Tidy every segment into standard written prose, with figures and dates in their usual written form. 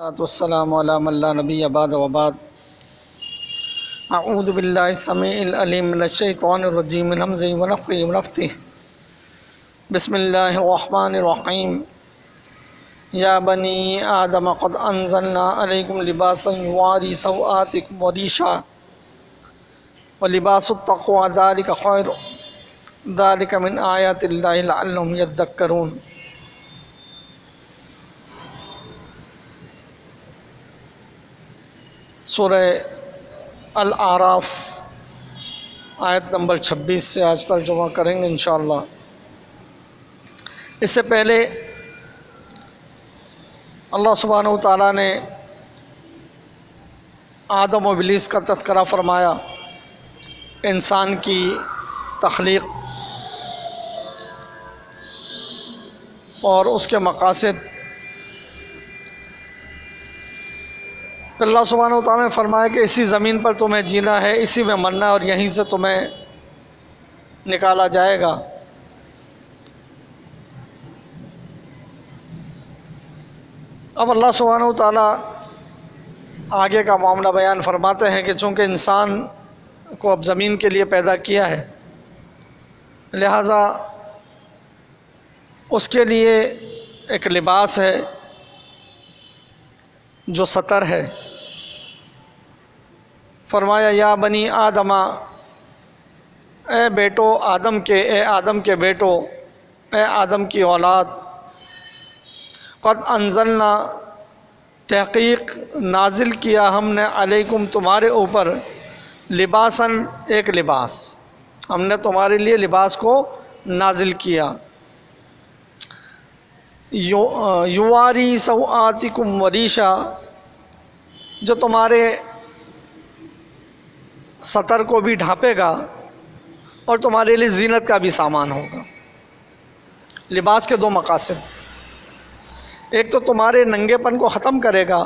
والسلام علی من لا نبی بعد وبعد اعوذ باللہ السمیع العلیم من الشیطان الرجیم من ہمزہ ونفخہ ونفثہ بسم اللہ الرحمن الرحیم یا بنی آدم قد انزلنا علیکم لباسا یواری سوآتکم وریشا ولباس التقوی ذالک خیر ذالک من آیات اللہ لعلہم یذکرون۔ سورہ الاعراف آیت نمبر 26 سے آج ترجمہ کریں گے انشاءاللہ۔ اس سے پہلے اللہ سبحانہ وتعالیٰ نے آدم و ابلیس کا تذکرہ فرمایا، انسان کی تخلیق اور اس کے مقاصد۔ اللہ سبحانہ وتعالیٰ نے فرمایا کہ اسی زمین پر تمہیں جینا ہے، اسی میں مرنا ہے اور یہیں سے تمہیں نکالا جائے گا۔ اب اللہ سبحانہ وتعالیٰ آگے کا معاملہ بیان فرماتے ہیں کہ چونکہ انسان کو اب زمین کے لیے پیدا کیا ہے، لہٰذا اس کے لیے ایک لباس ہے جو ستر ہے۔ فرمایا یا بنی آدم، اے بیٹو آدم کے، اے آدم کے بیٹو، اے آدم کی اولاد، قد انزلنا، تحقیق نازل کیا ہم نے، علیکم تمہارے اوپر، لباساً ایک لباس، ہم نے تمہارے لیے لباس کو نازل کیا، یواری سوآتکم وریشا، جو تمہارے ستر کو بھی ڈھانپے گا اور تمہارے لیے زینت کا بھی سامان ہوگا۔ لباس کے دو مقاصد، ایک تو تمہارے ننگے پن کو ختم کرے گا،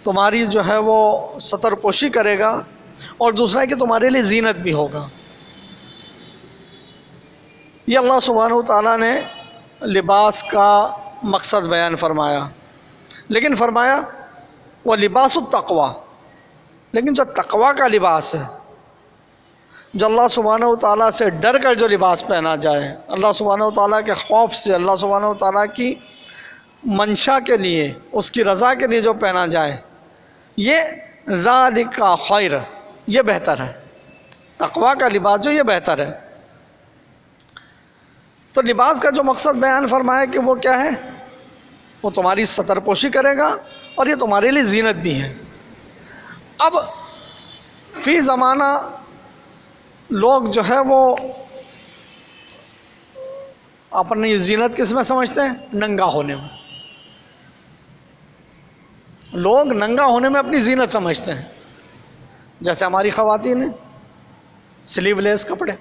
تمہاری جو ہے وہ ستر پوشی کرے گا، اور دوسرا ہے کہ تمہارے لیے زینت بھی ہوگا۔ یہ اللہ سبحانہ وتعالیٰ نے لباس کا مقصد بیان فرمایا، لیکن فرمایا وہ لباس التقوی، لیکن جو تقوی کا لباس ہے، جو اللہ سبحانہ وتعالیٰ سے ڈر کر جو لباس پہنا جائے، اللہ سبحانہ وتعالیٰ کے خوف سے، اللہ سبحانہ وتعالیٰ کی منشا کے لیے، اس کی رضا کے لیے جو پہنا جائے، یہ ذالک خیر، یہ بہتر ہے۔ تقوی کا لباس جو یہ بہتر ہے۔ تو لباس کا جو مقصد بیان فرمایا کہ وہ کیا ہے، وہ تمہاری ستر پوشی کرے گا اور یہ تمہارے لیے زینت بھی ہے۔ اب فی زمانہ لوگ جو ہے وہ اپنی زینت کس میں سمجھتے ہیں؟ ننگا ہونے میں۔ لوگ ننگا ہونے میں اپنی زینت سمجھتے ہیں، جیسے ہماری خواتین ہیں، سلیو لیس کپڑے،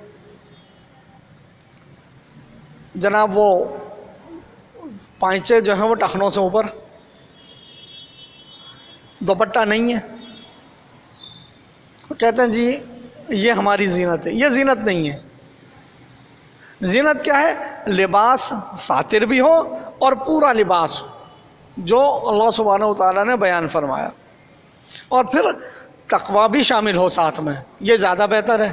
جناب وہ پائچے جو ہیں وہ ٹخنوں سے اوپر، دوپٹہ نہیں ہے، کہتے ہیں جی یہ ہماری زینت ہے۔ یہ زینت نہیں ہے۔ زینت کیا ہے؟ لباس ساتر بھی ہو اور پورا لباس ہو، جو اللہ سبحانہ وتعالیٰ نے بیان فرمایا، اور پھر تقوی بھی شامل ہو ساتھ میں۔ یہ زیادہ بہتر ہے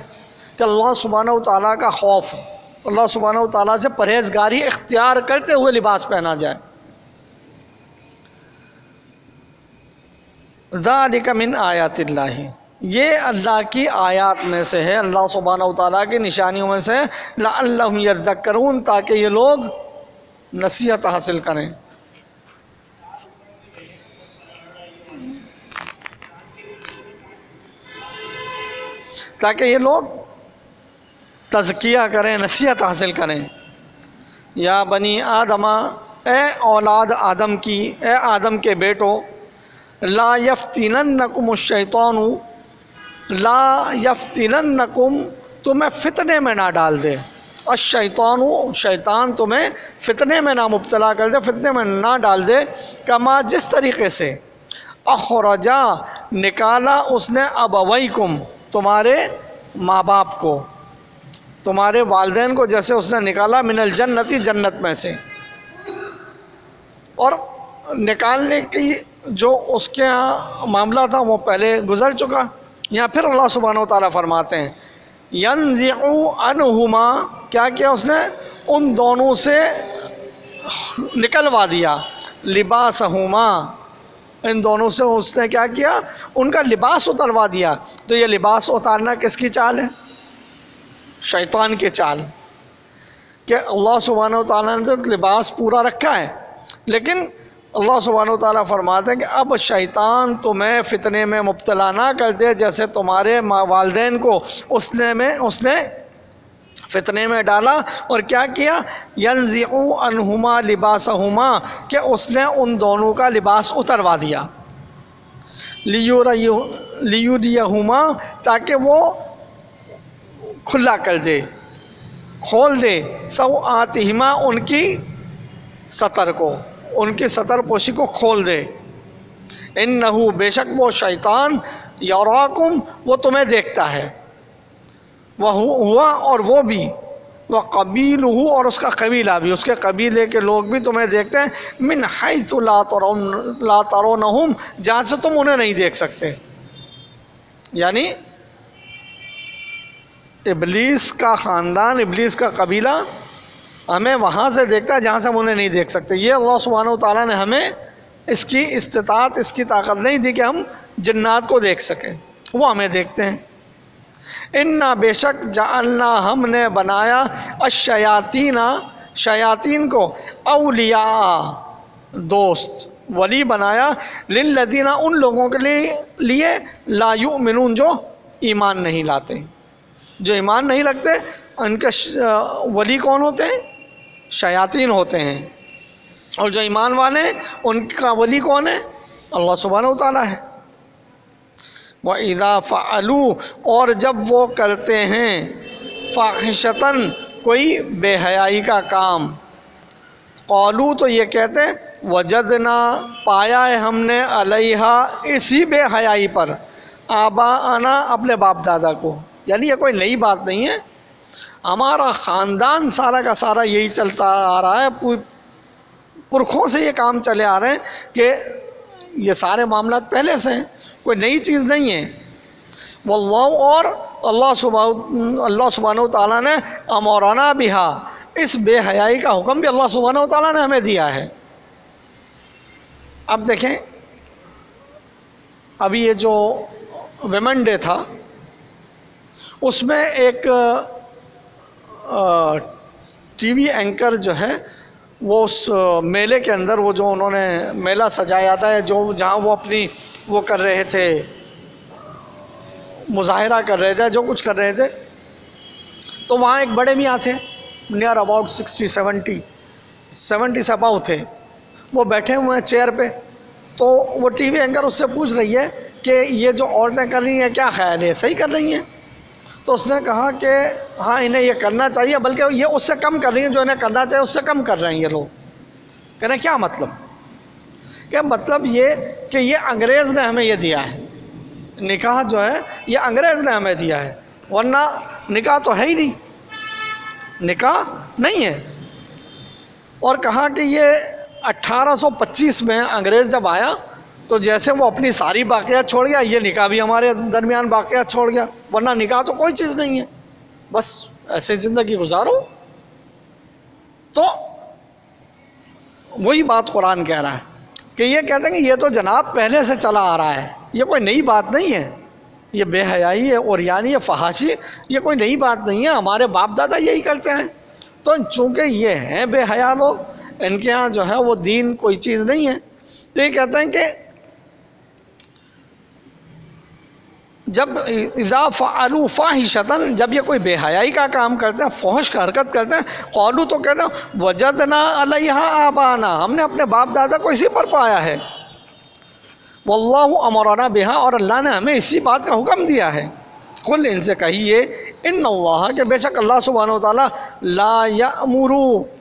کہ اللہ سبحانہ وتعالیٰ کا خوف، اللہ سبحانہ وتعالیٰ سے پرہیزگاری اختیار کرتے ہوئے لباس پہنا جائے۔ ذالک من آیات اللہ، یہ اللہ کی آیات میں سے ہے، اللہ سبحانہ وتعالیٰ کی نشانیوں میں سے، لعلہم یذکرون، تاکہ یہ لوگ نصیحت حاصل کریں۔ تاکہ یہ لوگ تزکیہ کریں، نصیحت حاصل کریں۔ یا بنی آدم، اے اولاد آدم کی، اے آدم کے بیٹو، لا یفتننکم الشیطان، لا یفتننکم، تمہیں فتنے میں نہ ڈال دے، الشیطان، شیطان تمہیں فتنے میں نہ مبتلا کر دے، فتنے میں نہ ڈال دے، کما جس طریقے سے اخرجا، نکالا اس نے، ابویکم، تمہارے ماں باپ کو، تمہارے والدین کو جیسے اس نے نکالا، من الجنتی، جنت میں سے، اور نکالنے کی جو اس کے معاملہ تھا وہ پہلے گزر چکا. یہاں پھر اللہ سبحانہ و تعالیٰ فرماتے ہیں يَنزِعُ عَنْهُمَا، کیا کیا اس نے؟ ان دونوں سے نکلوا دیا. لباسہما، ان دونوں سے اس نے کیا کیا؟ ان کا لباس اتروا دیا. تو یہ لباس اتارنا کس کی چال ہے؟ شیطان کی چال. کہ اللہ سبحانہ و تعالیٰ نے تو لباس پورا رکھا ہے، لیکن اللہ سبحانہ و تعالیٰ فرماتے ہیں کہ اب شیطان تمہیں فتنے میں مبتلا نہ کر دے جیسے تمہارے والدین کو اس نے فتنے میں ڈالا. اور کیا کیا؟ يَنزِعُ عَنْهُمَا لِبَاسَهُمَا، کہ اس نے ان دونوں کا لباس اتروا دیا. لِيُرِيَهُمَا، تاکہ وہ کھلا کر دے، کھول دے. سَوْآتِهِمَا، ان کی سطر کو، ان کی سطر پوشی کو کھول دے. اِنَّهُ، بے شک وہ شیطان، یراکم، وہ تمہیں دیکھتا ہے. وہ اور وہ بھی، وَقَبِيلُهُ، اور اس کا قبیلہ بھی، اس کے قبیلے کے لوگ بھی تمہیں دیکھتے ہیں. مِنْ حَيْثُ لَا تَرَوْنَهُمْ، جہاں سے تم انہیں نہیں دیکھ سکتے. یعنی ابلیس کا خاندان، ابلیس کا قبیلہ ہمیں وہاں سے دیکھتا ہے جہاں سے ہم انہیں نہیں دیکھ سکتے. یہ اللہ سبحانہ و تعالیٰ نے ہمیں اس کی استطاعت، اس کی طاقت نہیں دی کہ ہم جنات کو دیکھ سکیں، وہ ہمیں دیکھتے ہیں. اِنَّا، بے شک، جعلنا، ہم نے بنایا، الشیاطین، شیاطین کو، اولیاء، دوست، ولی بنایا، للذین، ان لوگوں کے لیے لا یؤمنون، جو ایمان نہیں لاتے. جو ایمان نہیں رکھتے ان کے ولی کون ہوتے ہیں؟ شیاطین ہوتے ہیں. اور جو ایمان والے ہیں ان کا ولی کون ہے؟ اللہ سبحانہ و تعالیٰ ہے. وَإِذَا فَعَلُوا، اور جب وہ کرتے ہیں، فَاحِشَةً، کوئی بے حیائی کا کام، قالوا، تو یہ کہتے ہیں، وجدنا، پایا ہے ہم نے، علیہا، اسی بے حیائی پر، آباءنا، اپنے باپ دادا کو. یعنی یہ کوئی نئی بات نہیں ہے، ہمارا خاندان سارا کا سارا یہی چلتا آ رہا ہے، پرکھوں سے یہ کام چلے آ رہے ہیں کہ یہ سارے معاملات پہلے سے ہیں، کوئی نئی چیز نہیں ہے. واللہ، اور اللہ سبحانہ و تعالیٰ نے، امرنا بہا، اس بے حیائی کا حکم بھی اللہ سبحانہ و تعالیٰ نے ہمیں دیا ہے. اب دیکھیں، ابھی یہ جو ویمن ڈے تھا، اس میں ایک ٹی وی اینکر جو ہے وہ اس میلے کے اندر، وہ جو انہوں نے میلہ سجایا تھا، جہاں وہ اپنی وہ کر رہے تھے، مظاہرہ کر رہے تھے، جو کچھ کر رہے تھے، تو وہاں ایک بڑے میاں تھے، نیئر اباؤٹ 70 سے اباؤ تھے. وہ بیٹھے ہوئے ہیں چیئر پہ. تو وہ ٹی وی اینکر اس سے پوچھ رہی ہے کہ یہ جو عورتیں کر رہی ہیں کیا خیال ہے، صحیح کر رہی ہیں؟ تو اس نے کہا کہ ہاں، انہیں یہ کرنا چاہیے، بلکہ یہ اس سے کم کر رہی ہیں، جو انہیں کرنا چاہیے اس سے کم کر رہے ہیں یہ لوگ. کہہ رہے ہیں کیا مطلب؟ کہ مطلب یہ کہ یہ انگریز نے ہمیں یہ دیا ہے، نکاح جو ہے یہ انگریز نے ہمیں دیا ہے، ورنہ نکاح تو ہے ہی نہیں، نکاح نہیں ہے. اور کہا کہ یہ 1825 میں انگریز جب آیا تو جیسے وہ اپنی ساری باقیات چھوڑ گیا، یہ نکاح بھی ہمارے درمیان باقیات چھوڑ گیا، ورنہ نکاح تو کوئی چیز نہیں ہے، بس ایسے زندگی گزارو. تو وہی بات قرآن کہہ رہا ہے کہ یہ کہتے ہیں کہ یہ تو جناب پہلے سے چلا آ رہا ہے، یہ کوئی نئی بات نہیں ہے. یہ بے حیائی ہے، اوریانی ہے، فحاشی، یہ کوئی نئی بات نہیں ہے، ہمارے باپ دادا یہی کرتے ہیں. تو چونکہ یہ ہیں بے حیا لوگ، ان کے ہاں جو ہے وہ دین کوئی چیز نہیں ہے. تو یہ کہتے ہیں کہ جب اذا فعلوا فاحشۃ، جب یہ کوئی بے حیائی کا کام کرتے ہیں، فحش کا حرکت کرتے ہیں، قالوا، تو کہتے ہیں، وجدنا علیہا آبانا، ہم نے اپنے باپ دادا کو اسی پر پایا ہے. واللہ امرنا بہا، اور اللہ نے ہمیں اسی بات کا حکم دیا ہے. قل، ان سے کہیے، ان اللہ، کہ بے شک اللہ سبحانہ و تعالیٰ، لا یأمر،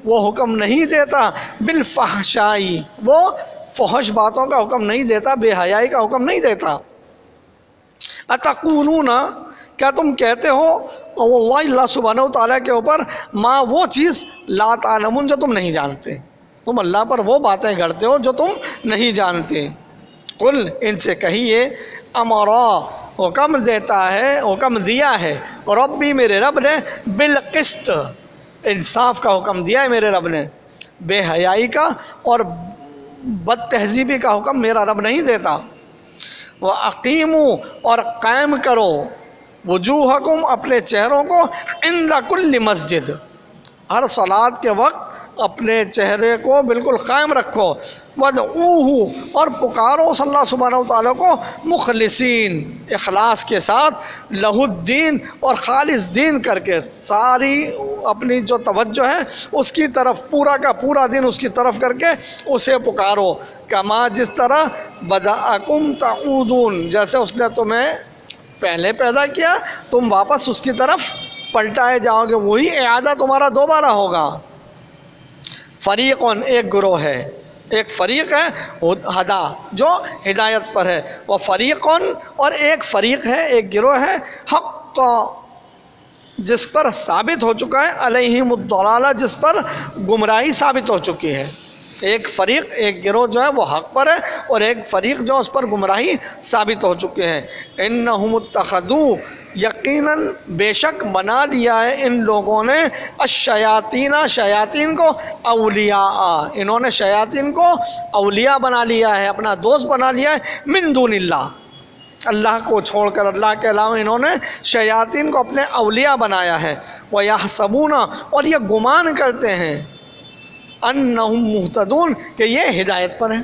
وہ حکم نہیں دیتا، بالفحشاء، وہ فحش باتوں کا حکم نہیں دیتا، بے حیائی کا حکم نہیں دیتا. اتقولون، کیا تم کہتے ہو، اللہ سبحانہ و تعالیٰ کے اوپر، ما، وہ چیز، لا تعلمون، جو تم نہیں جانتے. تم اللہ پر وہ باتیں کرتے ہو جو تم نہیں جانتے. قل ان سے کہیے امرا حکم دیتا ہے، حکم دیا ہے ربی میرے رب نے بالقسط انصاف کا حکم دیا ہے میرے رب نے، بے حیائی کا اور بد تہذیبی کا حکم میرا رب نہیں دیتا۔ وَأَقِیمُوا اور قائم کرو وجوہکم اپنے چہروں کو عند کل مسجد، ہر صلاۃ کے وقت اپنے چہرے کو بالکل قائم رکھو۔ وَادْعُوهُ اور پکارو صلی اللہ سبحانہ وتعالیٰ کو مخلصین اخلاص کے ساتھ، لہ الدین اور خالص دین کر کے، ساری اپنی جو توجہ ہے اس کی طرف، پورا کا پورا دن اس کی طرف کر کے اسے پکارو، کما جس طرح بدأکم تعودون جیسے اس نے تمہیں پہلے پیدا کیا تم واپس اس کی طرف پلٹائے جاؤ گے، وہی اعادہ تمہارا دوبارہ ہوگا۔ فریقن ایک گروہ ہے، ایک فریق ہے ہدا جو ہدایت پر ہے، وہ فریقن اور ایک فریق ہے، ایک گروہ ہے حق جس پر ثابت ہو چکا ہے، علیہم الضلالہ جس پر گمراہی ثابت ہو چکی ہے۔ ایک فریق، ایک گروہ جو ہے وہ حق پر ہے اور ایک فریق جو اس پر گمراہی ثابت ہو چکے ہیں۔ انہم اتخذوا یقیناً بے شک بنا لیا ہے ان لوگوں نے الشیاطین شیاطین کو اولیاء، انہوں نے شیاطین کو اولیاء بنا لیا ہے، اپنا دوست بنا لیا ہے، من دون اللہ، اللہ کو چھوڑ کر، اللہ کے علاوہ انہوں نے شیاطین کو اپنے اولیاء بنایا ہے۔ وَيَحْسَبُونَ اور یہ گمان کرتے ہیں انہم مہتدون کہ یہ ہدایت پر ہیں۔